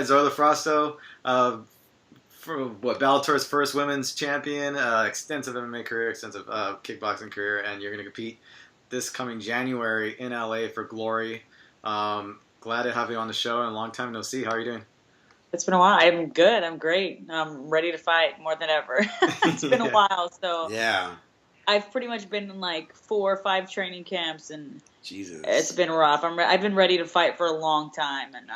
Zoila Frausto, for Bellator's first women's champion, extensive MMA career, extensive kickboxing career, and you're going to compete this coming January in LA for Glory. Glad to have you on the show, and a long time no see. How are you doing? It's been a while. I'm good. I'm great. I'm ready to fight more than ever. It's been a while, so yeah. I've pretty much been in like 4 or 5 training camps, and Jesus, it's been rough. I've been ready to fight for a long time, and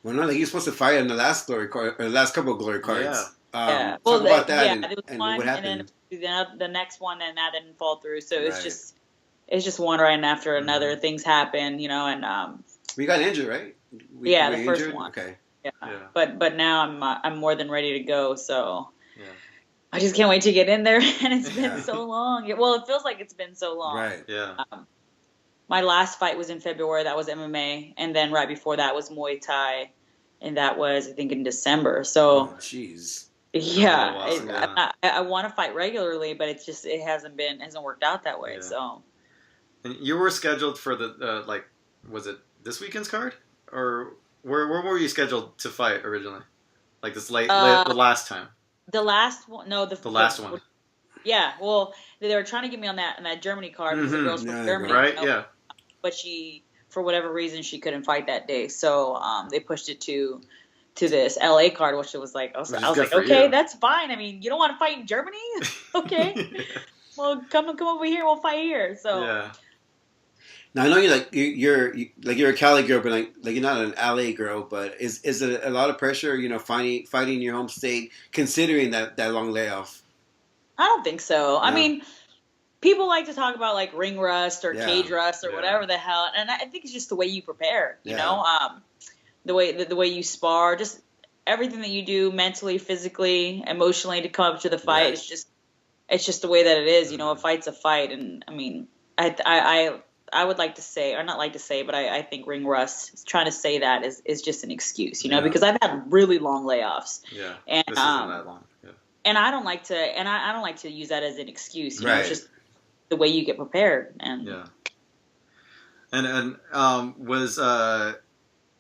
well, no, like you're supposed to fight in the last Glory card, or the last couple of Glory cards. Yeah. Talk about that. Yeah, and, there was and one, what happened. and then the next one, and that didn't fall through. So Right. it's just one right after another. Things happen, and we got injured, right? Yeah, the first one. Okay. Yeah. But now I'm more than ready to go. So Yeah. I just can't wait to get in there, and it's been so long. Well, it feels like it's been so long. Right. Yeah. My last fight was in February. That was MMA, and then right before that was Muay Thai, and that was I think in December. So, jeez. Yeah, I want to fight regularly, but it hasn't worked out that way. Yeah. So. And you were scheduled for the was it this weekend's card, or where were you scheduled to fight originally? Like this late the last time. The last one, no, the last one. Yeah, well, they were trying to get me on that Germany card because the girls from Germany, right? Yeah. But for whatever reason, she couldn't fight that day, so they pushed it to this LA card, which was like, I was like, okay, that's fine. I mean, you don't want to fight in Germany, okay? Yeah. Well, come over here, we'll fight here. So. Yeah. Now I know you're a Cali girl, but like you're not an LA girl. But is it a lot of pressure? Fighting in your home state, considering that long layoff. I don't think so. I mean, people like to talk about like ring rust or cage rust or whatever the hell, and I think it's just the way you prepare. You know, the way you spar, just everything that you do mentally, physically, emotionally to come up to the fight. Right. It's just the way that it is. You know, a fight's a fight, and I mean, I would like to say, or not like to say, but I think ring rust, trying to say that is just an excuse, because I've had really long layoffs. Yeah. And, this isn't that long. Yeah. And I don't like to use that as an excuse. You right. know, it's just the way you get prepared. And yeah. And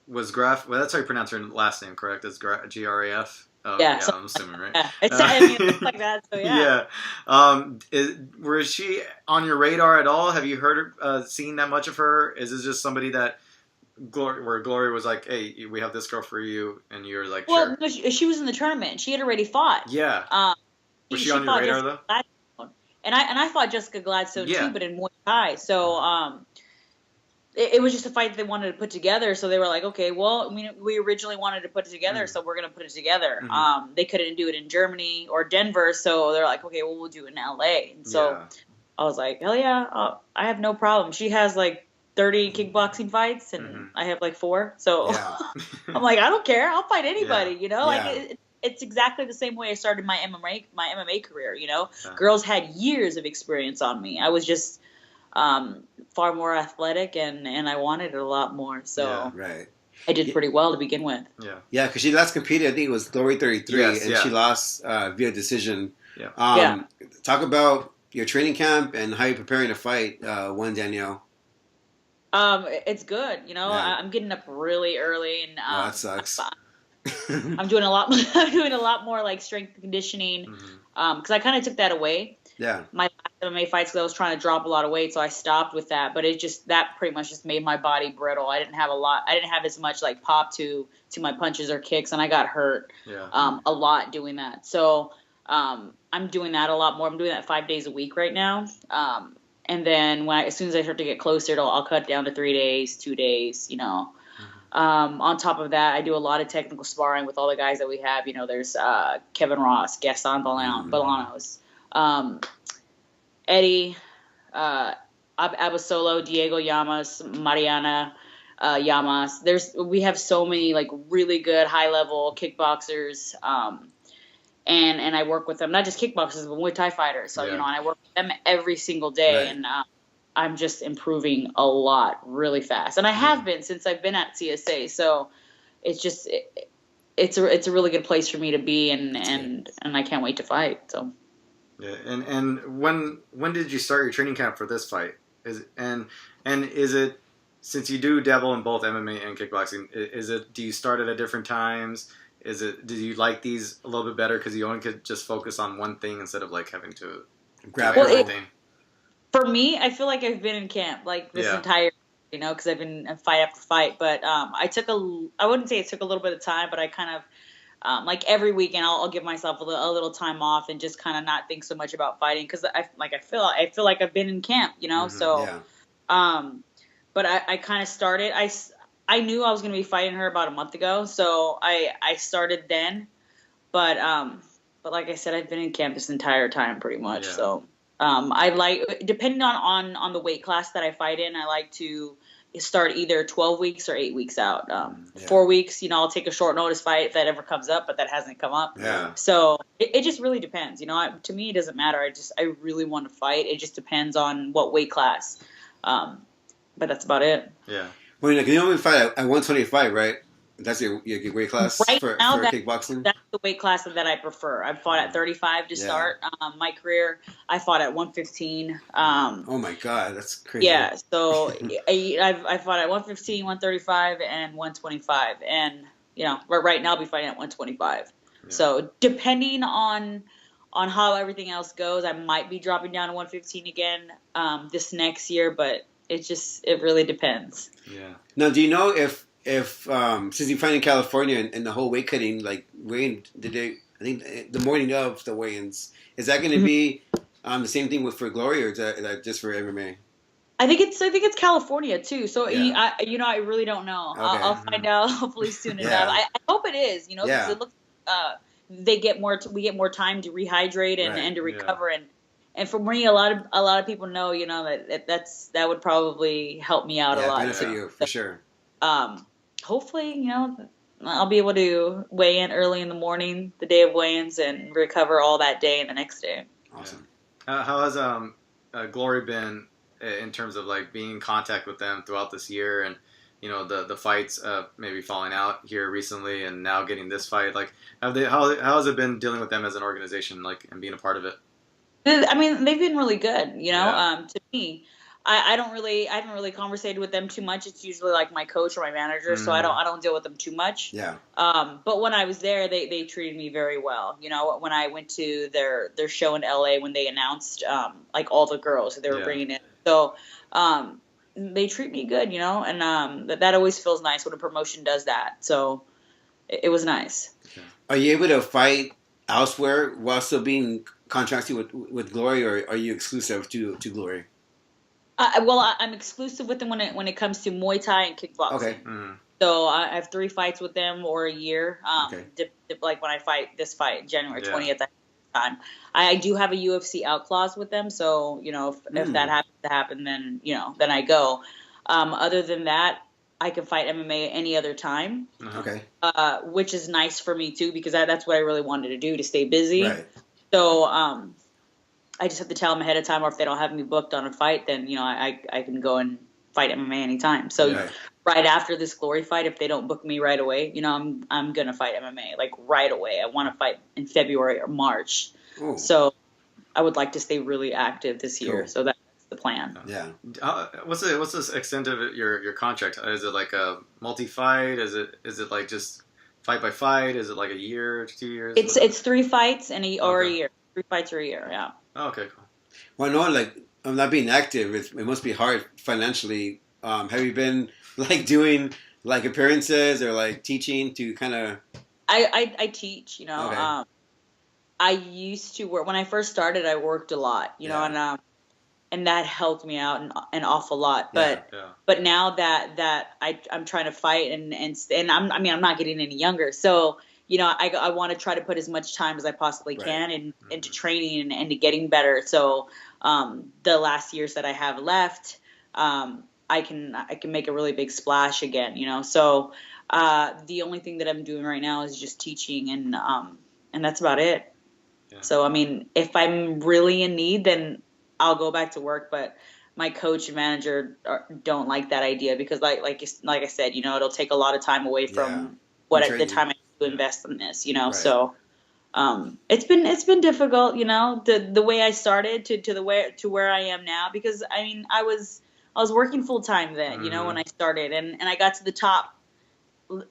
was Graf? Well, that's how you pronounce her last name, correct? It's Graf. Oh, yeah, I'm assuming, right? Yeah, it's like that. So yeah. Was she on your radar at all? Have you seen that much of her? Is this just somebody that Glory was like, hey, we have this girl for you, and you're like, well, sure. No, she was in the tournament. She had already fought. Yeah. Was she on your radar though? Gladstone. And I fought Jessica Gladstone too, but in Muay Thai. So it was just a fight that they wanted to put together. So they were like, okay, well, we originally wanted to put it together, so we're going to put it together. Mm-hmm. They couldn't do it in Germany or Denver, so they're like, okay, well, we'll do it in LA. And so I was like, hell yeah, I have no problem. She has like 30 kickboxing fights, and I have like 4. So I'm like, I don't care. I'll fight anybody, like it's exactly the same way I started my MMA career, Girls had years of experience on me. I was just far more athletic, and I wanted it a lot more. So I did pretty well to begin with. Yeah, because she last competed, I think it was Glory 33, she lost via decision. Talk about your training camp and how you're preparing to fight one Danielle. It's good. I'm getting up really early, and that sucks. I'm doing a lot. I'm doing a lot more like strength conditioning, because I kind of took that away. Yeah. My last MMA fights, because I was trying to drop a lot of weight, so I stopped with that. But that pretty much just made my body brittle. I didn't have as much like pop to my punches or kicks, and I got hurt a lot doing that. So I'm doing that a lot more. I'm doing that 5 days a week right now. And then as soon as I start to get closer, I'll cut down to 3 days, 2 days. On top of that, I do a lot of technical sparring with all the guys that we have. There's Kevin Ross, Gaston Bolanos, Eddie, Abasolo, Diego Llamas, Mariana Llamas. We have so many like really good high level kickboxers, and I work with them, not just kickboxers, but Muay Thai fighters. So and I work with them every single day, and I'm just improving a lot really fast, and I have been since I've been at CSA. So it's just it's a really good place for me to be, and I can't wait to fight. So. Yeah, and when did you start your training camp for this fight? Is it since you do dabble in both MMA and kickboxing, do you start at different times? Do you like these a little bit better because you only could just focus on one thing instead of like having to grab everything? For me, I feel like I've been in camp like this entire, because I've been fight after fight. But I wouldn't say it took a little bit of time, but I kind of, like every weekend, I'll give myself a little time off and just kind of not think so much about fighting because I feel like I've been in camp, So, but I kind of started. I knew I was going to be fighting her about a month ago, so I started then. But like I said, I've been in camp this entire time pretty much. Yeah. So. I like, depending on the weight class that I fight in, I like to start either 12 weeks or 8 weeks out. 4 weeks, I'll take a short notice fight if that ever comes up, but that hasn't come up. Yeah. So it just really depends. To me, it doesn't matter. I really want to fight. It just depends on what weight class. But that's about it. Yeah. Well, you only fight at 125, right? That's your weight class for kickboxing? That's the weight class that I prefer. I've fought at 35 to start my career. I fought at 115. Oh, my God. That's crazy. Yeah, so I fought at 115, 135, and 125. And, right now I'll be fighting at 125. Yeah. So depending on how everything else goes, I might be dropping down to 115 again this next year, but it really depends. Yeah. Now, do you know if since you fight in California and the whole weight cutting, like weigh-in, I think the morning of the weigh-ins, is that going to be the same thing for Glory, or is that just for MMA? I think it's California too. So I really don't know. Okay. I'll find out hopefully soon enough. I hope it is. Because it looks we get more time to rehydrate and to recover and for me, a lot of people know that would probably help me out a lot. Benefit you for sure. Hopefully, I'll be able to weigh in early in the morning, the day of weigh-ins, and recover all that day and the next day. Awesome. How has Glory been in terms of like being in contact with them throughout this year, and the fights maybe falling out here recently, and now getting this fight? Like, how has it been dealing with them as an organization, like, and being a part of it? I mean, they've been really good. To me. I haven't really conversated with them too much. It's usually like my coach or my manager, so I don't deal with them too much. Yeah. But when I was there, they treated me very well. When I went to their show in LA when they announced like all the girls that they were bringing in, so they treat me good, and that always feels nice when a promotion does that. So it was nice. Are you able to fight elsewhere while still being contracted with Glory, or are you exclusive to Glory? I'm exclusive with them when it comes to Muay Thai and kickboxing. Okay. Mm. So I have 3 fights with them or a year. Like when I fight this fight, January 20th, time. I do have a UFC out clause with them. So, if that happens to happen, then, then I go. Other than that, I can fight MMA any other time. Okay. Which is nice for me too, because that's what I really wanted to do, to stay busy. Right. So, I just have to tell them ahead of time, or if they don't have me booked on a fight, then, I can go and fight MMA anytime. So right after this Glory fight, if they don't book me right away, I'm going to fight MMA like right away. I want to fight in February or March. Ooh. So I would like to stay really active this year. Cool. So that's the plan. Yeah. What's the extent of your contract? Is it like a multi-fight? Is it like just fight by fight? Is it like a year, 2 years? It's 3 fights and or a year. 3 fights or a year, yeah. Oh, okay, cool. Well, no, like, I'm not being active. It must be hard financially. Have you been, like, doing, like, appearances or, like, teaching to kind of... I teach, Okay. I used to work... When I first started, I worked a lot, and that helped me out an awful lot. But but now that I'm trying to fight and I'm not getting any younger, so... I want to try to put as much time as I possibly can into training and to getting better. So the last years that I have left, I can make a really big splash again. So the only thing that I'm doing right now is just teaching, and that's about it. Yeah. So I mean, if I'm really in need, then I'll go back to work. But my coach and manager don't like that idea because, like I said, it'll take a lot of time away from the time I to invest in this, Right. So it's been difficult, the way I started to where I am now, because I mean I was working full time then, you know, when I started, and I got to the top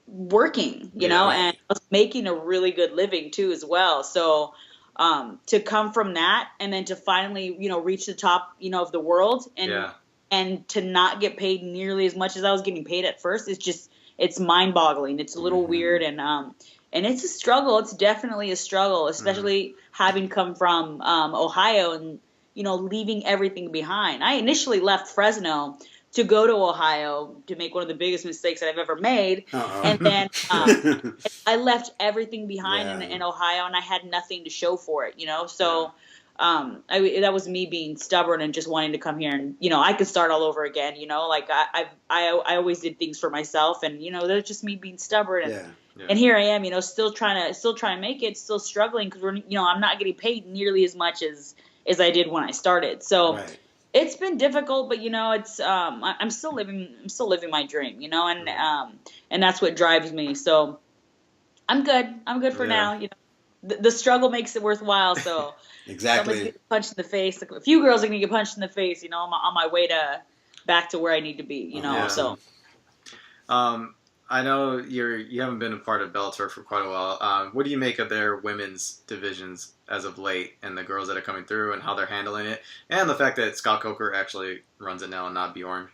working, you know, and I was making a really good living too as well. So to come from that and then to finally, you know, reach the top, you know, of the world and to not get paid nearly as much as I was getting paid at first, it's mind boggling. It's a little weird, and it's a struggle. It's definitely a struggle, especially having come from Ohio and, you know, leaving everything behind. I initially left Fresno to go to Ohio to make one of the biggest mistakes that I've ever made. And then I left everything behind in Ohio, and I had nothing to show for it, you know? So that was me being stubborn and just wanting to come here, and, you know, I could start all over again, you know? Like I always did things for myself, and, you know, that's just me being stubborn. And, and here I am, you know, still trying to make it, still struggling because you know, I'm not getting paid nearly as much as I did when I started. So it's been difficult, but, you know, it's I'm still living my dream, you know, and that's what drives me. So I'm good for now. You know, the struggle makes it worthwhile. So exactly. Someone's getting punched in the face. A few girls are gonna get punched in the face. You know, on my way back to where I need to be. You know, so. I know you haven't been a part of Bellator for quite a while. What do you make of their women's divisions as of late, and the girls that are coming through, and how they're handling it, and the fact that Scott Coker actually runs it now and not Bjorn?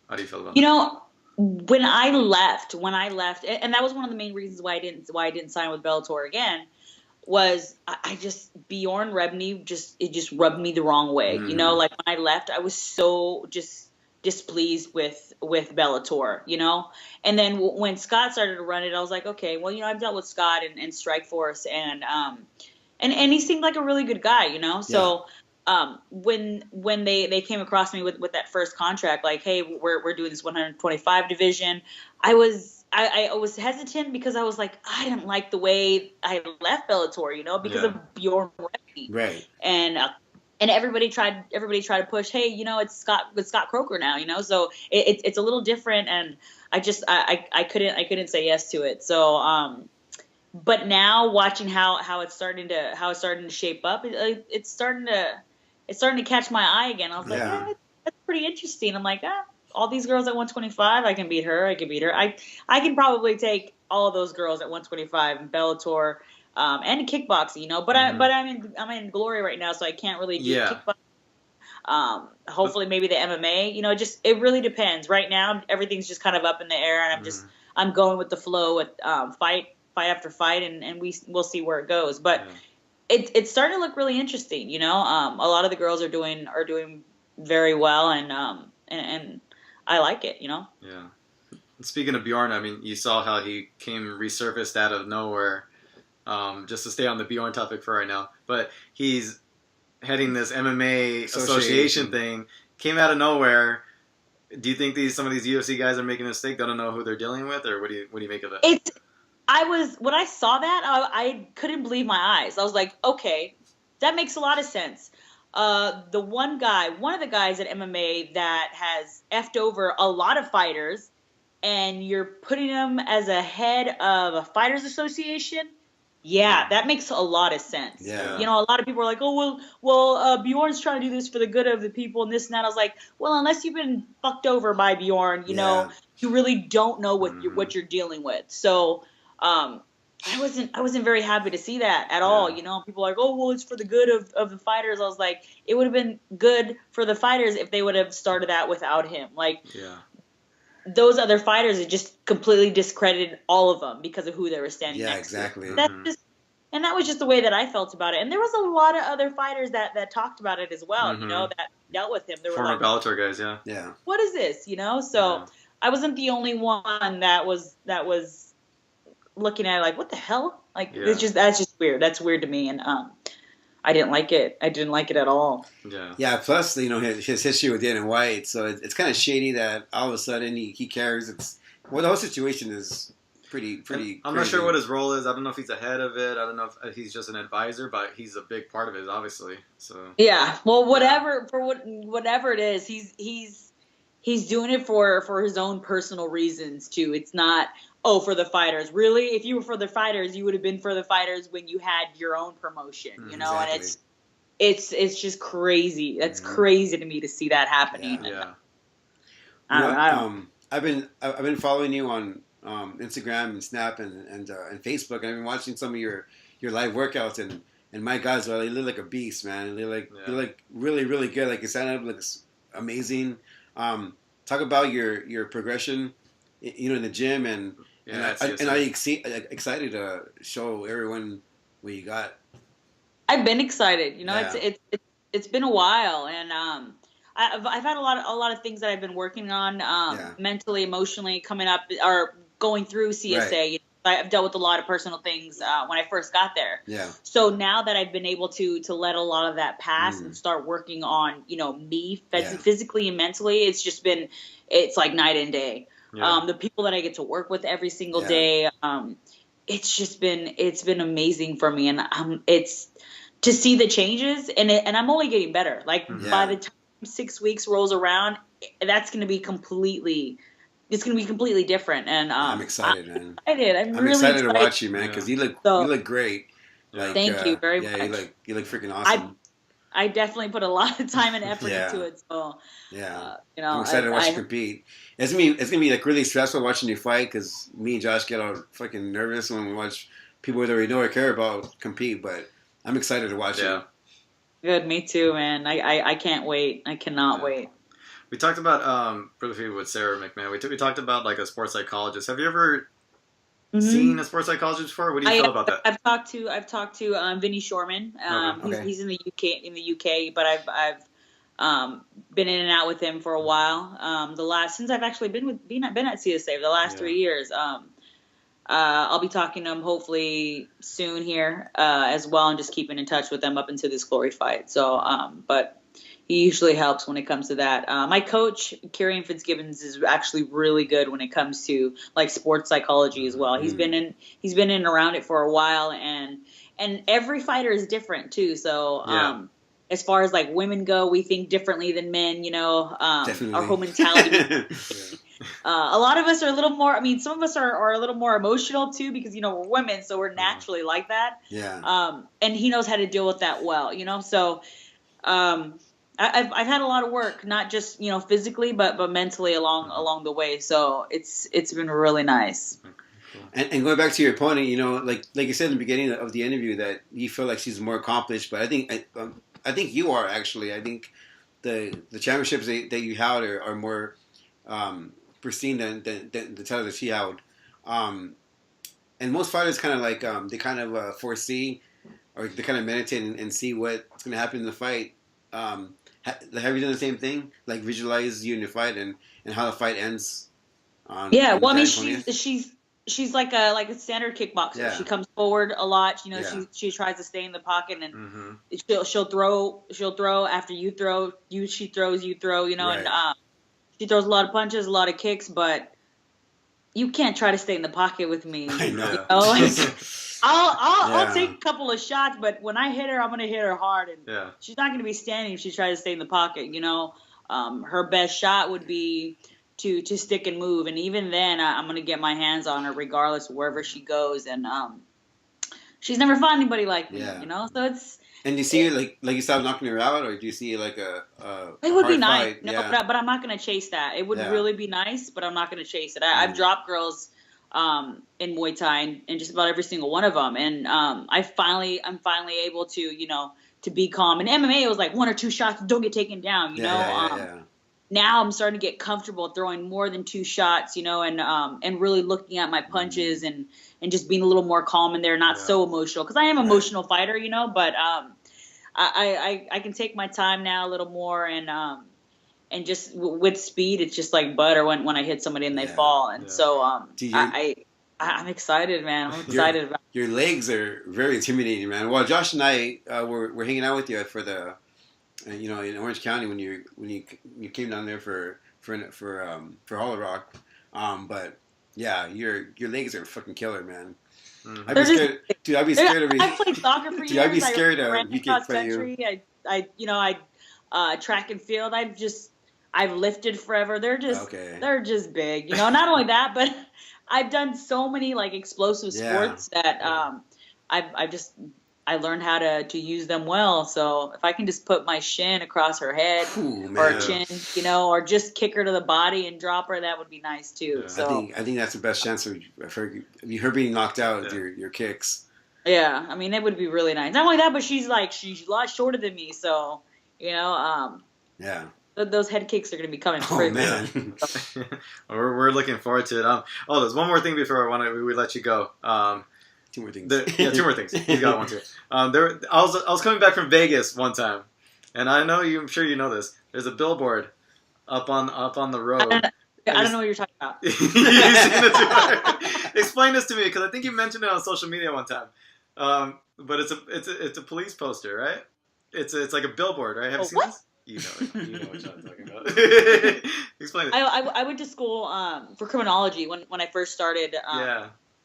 How do you feel about that? You know, when I left, and that was one of the main reasons why I didn't sign with Bellator again, was I just Bjorn Rebney just rubbed me the wrong way. You know, like when I left, I was so just displeased with Bellator, you know. And then when Scott started to run it, I was like, okay, well, you know, I've dealt with Scott and Strikeforce, and he seemed like a really good guy, you know. So when they came across me with that first contract, like, hey, we're doing this 125 division, I was hesitant because I was like, I didn't like the way I left Bellator, you know, because of Bjorn Rebney. Right. And everybody tried to push, hey, you know, it's Scott Coker now, you know, so it's a little different, and I couldn't say yes to it. So but now watching how it's starting to shape up, it's starting to catch my eye again. I was like, that's pretty interesting. I'm like, all these girls at 125, I can beat her. I can probably take all of those girls at 125 in Bellator. And kickboxing, you know, but I'm in Glory right now, so I can't really do kickboxing. Hopefully, maybe the MMA. You know, it really depends. Right now, everything's just kind of up in the air, and I'm going with the flow with fight after fight, and we'll see where it goes. But it's starting to look really interesting. You know, a lot of the girls are doing very well, and I like it. You know. Yeah. Speaking of Bjorn, I mean, you saw how he resurfaced out of nowhere. Just to stay on the Bjorn topic for right now, but he's heading this MMA association thing, came out of nowhere. Do you think some of these UFC guys are making a mistake? They don't know who they're dealing with, or what do you make of it? When I saw that, I couldn't believe my eyes. I was like, okay, that makes a lot of sense. One of the guys at MMA that has effed over a lot of fighters, and you're putting him as a head of a fighters association. Yeah, that makes a lot of sense. Yeah. You know, a lot of people are like, oh, well, Bjorn's trying to do this for the good of the people and this and that. I was like, well, unless you've been fucked over by Bjorn, you know, you really don't know what you're dealing with. So I wasn't very happy to see that at all. You know, people are like, oh, well, it's for the good of the fighters. I was like, it would have been good for the fighters if they would have started that without him. Like, those other fighters, it just completely discredited all of them because of who they were standing next to. Exactly. And that was just the way that I felt about it. And there was a lot of other fighters that talked about it as well, you know, that dealt with him. There Former were Bellator guys, yeah. What is this, you know? So I wasn't the only one that was looking at it like, what the hell? Like, that's just weird. That's weird to me. And I didn't like it. I didn't like it at all. Yeah. Yeah. Plus, you know, his history with Dana White, so it's kind of shady that all of a sudden he carries. The whole situation is pretty. I'm not sure what his role is. I don't know if he's ahead of it. I don't know if he's just an advisor, but he's a big part of it, obviously. So. Yeah. Well, whatever it is, he's doing it for his own personal reasons too. It's not. Oh, for the fighters. Really? If you were for the fighters, you would have been for the fighters when you had your own promotion, you know? Exactly. And it's just crazy. That's crazy to me to see that happening. Yeah. I've been following you on Instagram and Snap and Facebook, and I've been watching some of your live workouts, and my God, Zoila, you look like a beast, man. You look really, really good. Like your stand up looks amazing. Talk about your progression, in the gym, and are you excited to show everyone what you got? I've been excited. It's been a while, and I've had a lot of things that I've been working on, mentally, emotionally, coming up or going through CSA. Right. I've dealt with a lot of personal things when I first got there. Yeah. So now that I've been able to let a lot of that pass and start working on, me physically and mentally, it's like night and day. Yeah. The people that I get to work with every single day, it's been amazing for me, and it's to see the changes, and I'm only getting better. Like by the time 6 weeks rolls around, it's going to be completely different, and I'm excited, man. I'm really excited to watch you, man, because you look great. Like, thank you very much. You look freaking awesome. I definitely put a lot of time and effort into it. So I'm excited to watch you compete. It's gonna be like really stressful watching you fight, because me and Josh get all fucking nervous when we watch people that we know or care about compete. But I'm excited to watch you. Good, me too, man. I can't wait. I cannot wait. We talked about briefly with Sarah McMahon. We talked about like a sports psychologist. Have you ever seen a sports psychologist before? What do you feel about that? I've talked to Vinny Shorman. Okay. He's in the UK, but I've been in and out with him for a while. Since I've actually been at CSA the last 3 years. I'll be talking to him hopefully soon here as well, and just keeping in touch with them up into this Glory fight. So, but he usually helps when it comes to that. My coach, Kieran Fitzgibbons, is actually really good when it comes to like sports psychology as well. He's been in and around it for a while, and every fighter is different too. So, as far as like women go, we think differently than men. Definitely. Our whole mentality. A lot of us are a little more. I mean, some of us are a little more emotional too, because we're women, so we're naturally like that. Yeah. And he knows how to deal with that well. So, I've had a lot of work, not just physically, but mentally along the way. So it's been really nice. And going back to your opponent, like you said in the beginning of the interview, that you feel like she's more accomplished, but I think you are actually. I think the championships that you held are more pristine than the title that she held. And most fighters kind of like they kind of foresee, or they kind of meditate and see what's going to happen in the fight. Have you done the same thing? Like visualize you in your fight and how the fight ends? Well, I mean, she's like a standard kickboxer. Yeah. She comes forward a lot. She tries to stay in the pocket, and she'll throw after you throw. She throws, you throw. Right. And she throws a lot of punches, a lot of kicks, but you can't try to stay in the pocket with me. I know. I'll take a couple of shots, but when I hit her, I'm gonna hit her hard, and she's not gonna be standing if she tries to stay in the pocket. Her best shot would be to stick and move, and even then, I'm gonna get my hands on her regardless of wherever she goes, and she's never fought anybody like me. So it's. And do you see like you stop knocking her out, or do you see like a it would be nice, fight? But I'm not gonna chase that. It would really be nice, but I'm not gonna chase it. I've dropped girls in Muay Thai and just about every single one of them, and I'm finally able to to be calm. In MMA, it was like 1 or 2 shots, don't get taken down. Now I'm starting to get comfortable throwing more than 2 shots, and really looking at my punches and just being a little more calm in there, not so emotional, because I am an emotional fighter, but I can take my time now a little more, and just with speed, it's just like butter when I hit somebody and they fall, and so I'm excited, man. I'm excited about it. Your legs are very intimidating, man. Well, Josh and I were hanging out with you for the. In Orange County when you came down there for Hollow Rock, but your legs are fucking killer, man. I'd be scared, dude. I'd be scared of you. I played soccer for years. I'd be scared of you kick for you. I track and field. I've lifted forever. They're just big. Not only that, but I've done so many like explosive sports that I learned how to use them well. So if I can just put my shin across her head or chin, you know, or just kick her to the body and drop her, that would be nice too. Yeah. So I think that's the best chance of her being knocked out with your kicks. Yeah, I mean, that would be really nice. Not only that, but she's a lot shorter than me, so you know, yeah, those head kicks are going to be coming. Oh man, we're looking forward to it. There's one more thing before we let you go. Two more things. Two more things. You got one too. I was coming back from Vegas one time, and I'm sure you know this. There's a billboard up on the road. I don't know what you're talking about. Explain this to me, because I think you mentioned it on social media one time. But it's a police poster, right? It's like a billboard, right? Have you seen this? You know what I'm talking about. Explain it. I went to school for criminology when I first started.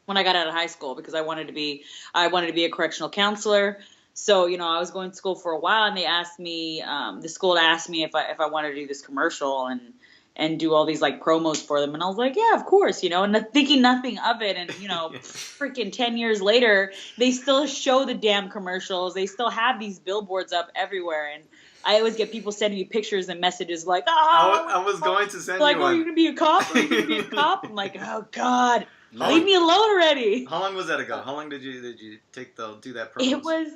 When I got out of high school, because I wanted to be a correctional counselor. So you know, I was going to school for a while, and they asked me, the school asked me if I wanted to do this commercial and do all these like promos for them. And I was like, yeah, of course, you know, and thinking nothing of it. And, you know, freaking 10 years later, they still show the damn commercials. They still have these billboards up everywhere. And I always get people sending me pictures and messages like, I was going to send like, you one. Are you going to be a cop? Are you going to be a cop? I'm like, oh, God, leave me alone already. How long was that ago? How long did you do that promos? It was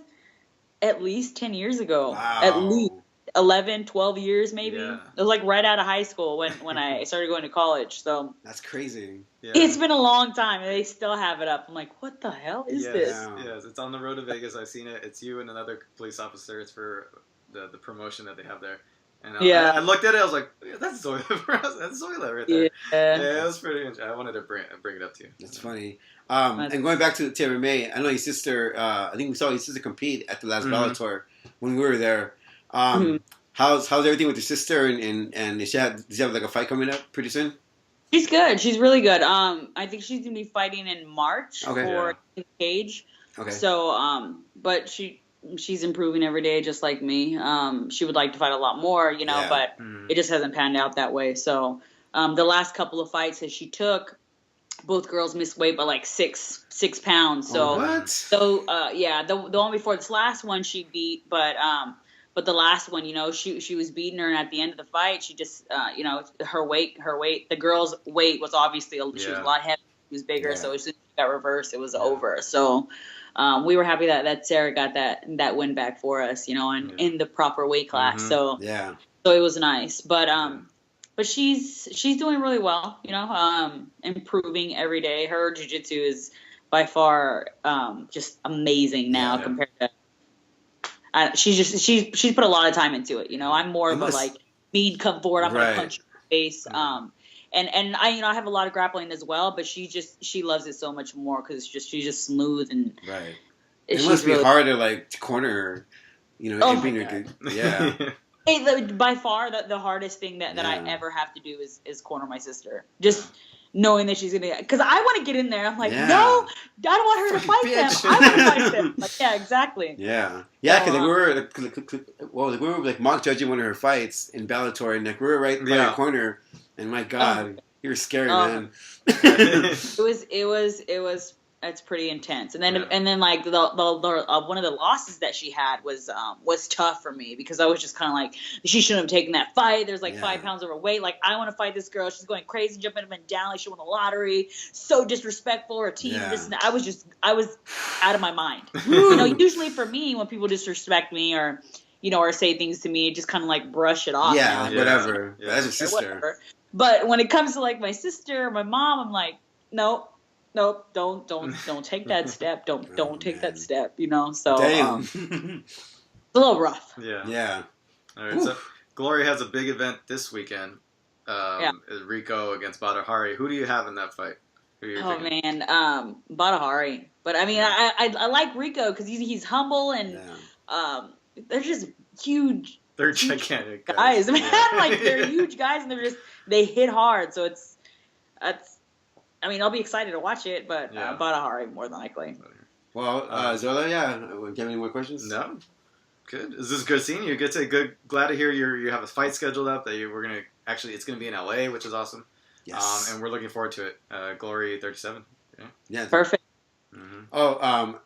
at least 10 years ago. Wow. At least. 11, 12 years maybe. Yeah. It was like right out of high school when I started going to college. So that's crazy. Yeah. It's been a long time and they still have it up. I'm like, what the hell is this? Yes, it's on the road to Vegas. I've seen it. It's you and another police officer. It's for the promotion that they have there. And I looked at it. I was like, that's Zoila. That's Zoila right there. Yeah, it was pretty interesting. I wanted to bring it up to you. That's funny. And going back to MMA, I know your sister. I think we saw your sister compete at the last Bellator when we were there. How's everything with your sister, and does she have like a fight coming up pretty soon? She's good. She's really good. I think she's gonna be fighting in March for in Cage. Okay. So, but she's improving every day, just like me. She would like to fight a lot more, you know, but it just hasn't panned out that way. So, the last couple of fights that she took, both girls missed weight by like six pounds. So, the one before this last one she beat, but the last one, you know, she was beating her, and at the end of the fight, she just, you know, her weight, the girl's weight was obviously, she was a lot heavier, she was bigger, so as soon as she got reversed, it was over. So we were happy that Sarah got that win back for us, you know, and in the proper weight class. So it was nice, but she's doing really well, you know, improving every day. Her jiu-jitsu is by far just amazing now compared to. She's put a lot of time into it, you know. I'm more of a like speed, come forward, I'm gonna punch your face. And I have a lot of grappling as well, but she loves it so much more because she's just smooth and It must be harder like to corner her, you know. By far the hardest thing that I ever have to do is corner my sister. Just knowing that she's gonna, because I want to get in there. I'm like, no, I don't want her to fight them. I want to fight them. Like, yeah, exactly. Yeah, because we were like mock judging one of her fights in Bellator, and like we were right by her corner, and my God, you were scary, man. It was. It's pretty intense, and then like the one of the losses that she had was tough for me because I was just kind of like, she shouldn't have taken that fight. There's like 5 pounds overweight. Like, I want to fight this girl. She's going crazy, jumping up and down like she won the lottery. So disrespectful. Her team. I was out of my mind. You know, usually for me, when people disrespect me or say things to me, just kind of like brush it off. Whatever. That's your sister. Whatever. But when it comes to like my sister, my mom, I'm like, nope, don't take that step. Don't take that step, you know. So it's a little rough. Yeah. All right. Oof. So Glory has a big event this weekend. Rico against Badahari. Who do you have in that fight? Man, Badahari. But I mean, I like Rico because he's humble and they're just huge. They're gigantic guys. Man, like they're huge guys and they hit hard. So I mean, I'll be excited to watch it, but Badahari more than likely. Well, Zoila, do you have any more questions? No. Good. Is this good seeing you? Glad to hear you have a fight scheduled up that it's gonna be in LA, which is awesome. Yes. And we're looking forward to it. Glory 37. Yeah. Perfect. Mm-hmm.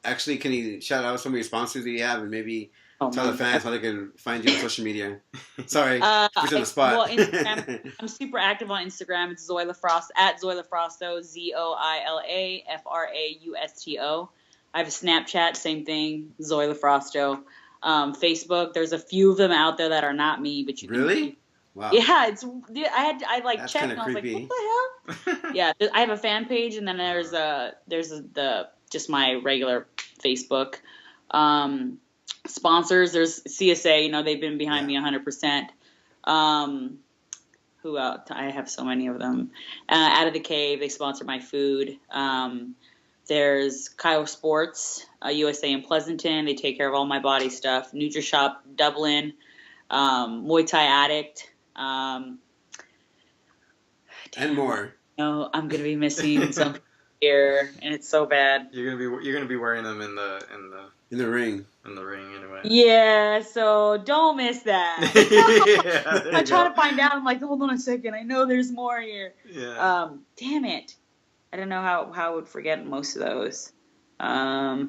Actually, can you shout out some of your sponsors that you have, and maybe tell the fans how they can find you on social media? Sorry, put you on the spot. Well, Instagram, I'm super active on Instagram. It's Zoila Frausto, at Zoila Frausto, ZoilaFrausto. I have a Snapchat, same thing, Zoila Frausto. Facebook, there's a few of them out there that are not me, but you can really. Wow. Yeah, I like That's checked and I was creepy. like, what the hell? Yeah, I have a fan page, and then there's the just my regular Facebook. Sponsors, there's CSA, you know, they've been behind me 100%. Who else? I have so many of them. Out of the Cave, they sponsor my food. There's Kyle Sports, USA in Pleasanton. They take care of all my body stuff. NutriShop Dublin, Muay Thai Addict. And more. No, I'm gonna be missing some here, and it's so bad. You're gonna be wearing them in the ring. In the ring, anyway. Yeah, so don't miss that. Yeah, I'm trying to find out. I'm like, hold on a second. I know there's more here. Yeah. Damn it. I don't know how I would forget most of those. Yeah,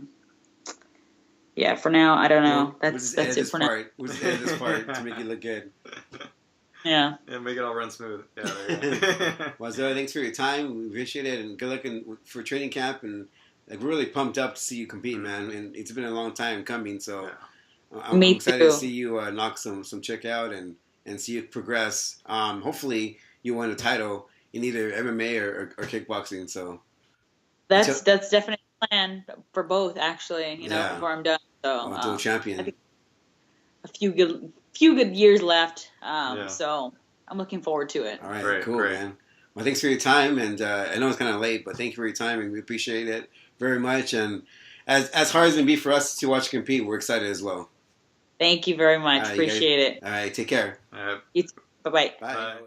for now, I don't know. That's it for now. We'll just edit this part to make it look good. Yeah. Yeah, make it all run smooth. Yeah, there you go. Well, Zoe, thanks for your time. We appreciate it, and good luck for training camp. And like, we're really pumped up to see you compete, man. And it's been a long time coming, so I'm excited to see you knock some chick out and see you progress. Hopefully, you win a title in either MMA or kickboxing. So that's definitely the plan for both, actually. You know, before I'm done. So dual champion. I think a few good years left. So I'm looking forward to it. All right, cool, man. Well, thanks for your time, and I know it's kind of late, but thank you for your time, and we appreciate it very much. And as hard as it can be for us to watch you compete, we're excited as well. Thank you very much. Appreciate it. All right, take care. All right. Bye-bye. Bye.